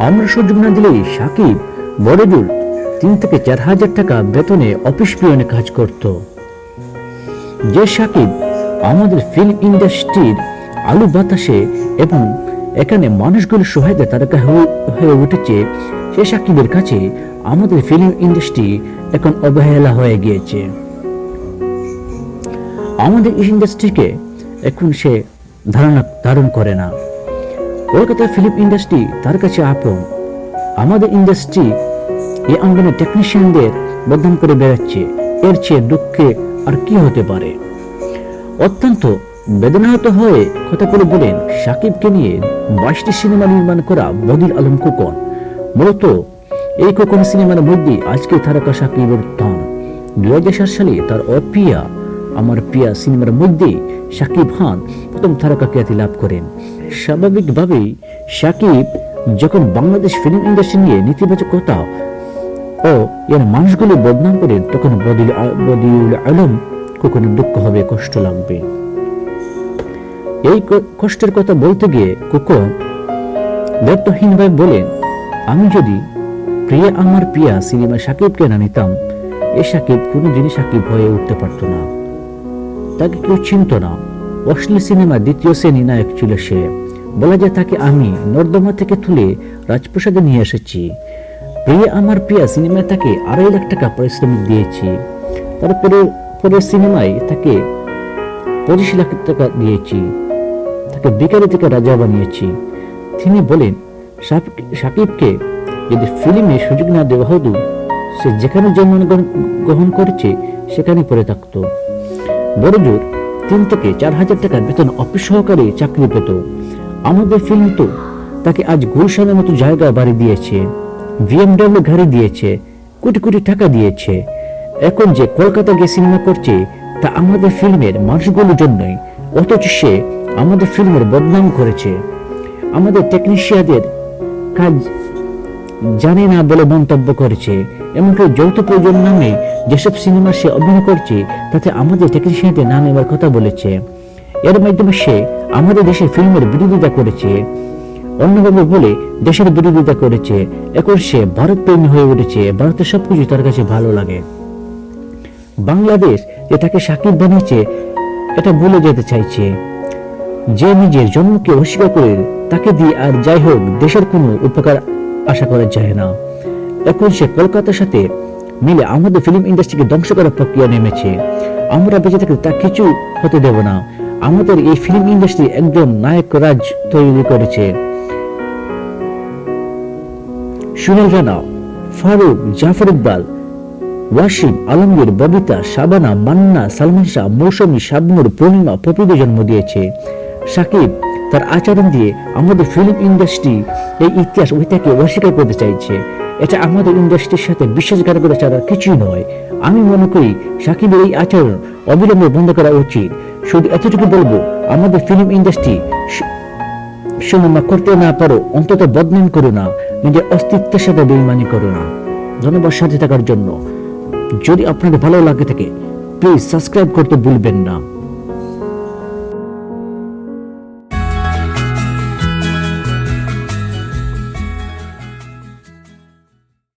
আমরা সুযোগ না দিলেই সাকিব বড়জোর 3 থেকে 4 হাজার টাকা বেতনে অফিস পিয়নে কাজ করত। যে সাকিব আমাদের ফিল্ম ইন্ডাস্ট্রির আলু বাতাসে এবং এখানে মানুষগুলোর সহায়তা তারকা হয়ে উঠেছে, সে সাকিবের কাছে আমাদের ফিল্ম ইন্ডাস্ট্রি এখন অবহেলা হয়ে গিয়েছে। আমাদের ইন্ডাস্ট্রিকে এখন সে ধারণ করে না। কলকাতার ফিল্ম ইন্ডাস্ট্রি তার কাছে আপন। আমাদের ইন্ডাস্ট্রি এই অঙ্গনের টেকনিশিয়ানদের বদনাম করে বেড়াচ্ছে। এর চেয়ে দুঃখে আর কি হতে পারে। অত্যন্ত বেদনাহত হয়ে কথা বলে বলেন, সাকিবকে নিয়ে 22টি সিনেমা নির্মাণ করা বদিল আলম খোকন। মূলত এই খোকন সিনেমার মধ্যে আজকে তারকা সাকিবের উত্থান। 2007 সালে তার অপিয়া আমার পিয়া সিনেমার মধ্যে সাকিব খান প্রথম তারকা খ্যাতি লাভ করেন। স্বাভাবিকভাবেই সাকিব যখন বাংলাদেশ ফিল্ম ইন্ডাস্ট্রি নিয়ে নেতিবাচক কথা ও এর মানুষগুলো বদনাম করেন, তখন বদিউল আলম খোকনের দুঃখ হবে, কষ্ট লাগবে। এই কষ্টের কথা বলতে গিয়ে খোকন ব্যর্থহীনভাবে বলেন, আমি যদি প্রিয়া আমার পিয়া সিনেমা সাকিবকে না নিতাম, এ সাকিব কোনোদিনই সাকিব হয়ে উঠতে পারত না। তাকে কেউ চিনত না। অশ্লীল সিনেমার দ্বিতীয় শ্রেণী নায়ক ছিল সে। বলা যায় তাকে আমি নর্দমা থেকে তুলে রাজপ্রাসাদে নিয়ে এসেছি। প্রিয়া আমার পিয়া সিনেমায় তাকে 2.5 লাখ টাকা পারিশ্রমিক দিয়েছি। তারপরে পরের সিনেমায় তাকে 25 লাখ টাকা দিয়েছি। তাকে বেকারি থেকে রাজা বানিয়েছি। তিনি বলেন, সাকিবকে যদি ফিল্মে সুযোগ না দেওয়া হতো, সে যেখানে জন্মগ্রহণ করেছে সেখানে পড়ে থাকতো। বড়জোর 3 থেকে 4 হাজার টাকার বেতন অফিস সহকারে চাকরি পেত। আমাদের ফিল্ম তো তাকে আজ গুলশানের মতো জায়গা বাড়ি দিয়েছে, BMW গাড়ি দিয়েছে, কোটি কোটি টাকা দিয়েছে। এখন যে কলকাতা গিয়ে সিনেমা করছে তা আমাদের ফিল্মের মানুষগুলোর জন্যই, অথচ সে আমাদের ফিল্মের বদনাম করেছে। আমাদের টেকনিশিয়ানদের কাজ জানে না বলে মন্তব্য করেছে। এমনকি যৌথ প্রয়োজন নামে যেসব সিনেমা সে অভিনয় করছে তাতে আমাদের টেকনিশিয়ানদের না নেওয়ার কথা বলেছে। এর মাধ্যমে সে আমাদের দেশের ফিল্মের বিরোধিতা করেছে, অন্যভাবে বলে দেশের বিরোধিতা করেছে। এখন সে ভারত প্রেমী হয়ে উঠেছে। ভারতের সবকিছু তার কাছে ভালো লাগে। বাংলাদেশ যে তাকে সাকিব বানিয়েছে এটা ভুলে যেতে চাইছে। যে নিজের জন্মকে অস্বীকার করে তাকে দিয়ে আর যাই হোক দেশের কোনো উপকার আশা করা যায় না। এখন সে কলকাতার সাথে মিলে আমাদের ফিল্ম ইন্ডাস্ট্রিকে ধ্বংস করার প্রক্রিয়া নেমেছে। আমরা বেঁচে থাকলে তা কিছু হতে দেব না। আমাদের এই ফিল্ম ইন্ডাস্ট্রি একজন নায়ক রাজ তৈরি করেছে। সুহেল রানা, ফারুক, জাফর ইকবাল, ওয়াসিম, আলমগীর, ববিতা, শাবানা, মান্না, সালমান শাহ, মৌসুমী, শাবনুর, পূর্ণিমা, পপিদের জন্ম দিয়েছে। সাকিব তার আচরণ দিয়ে আমাদের ফিল্ম ইন্ডাস্ট্রি এই ইতিহাস ওইটাকে অস্বীকার করতে চাইছে। এটা আমাদের ইন্ডাস্ট্রির সাথে বিশ্বাসঘাতকতা ছাড়া কিছুই নয়। আমি মনে করি সাকিবের এই আচরণ অবিলম্বে বন্ধ করা উচিত। শুধু এতটুকু বলবো, আমাদের ফিল্ম ইন্ডাস্ট্রি সিনেমা করতে না পারো, অন্তত বদনাম করো না, নিজের অস্তিত্বের সাথে বেইমানি করো না। ধন্যবাদ সাথে থাকার জন্য। যদি আপনাদের ভালো লাগে থাকে প্লিজ সাবস্ক্রাইব করতে ভুলবেন না।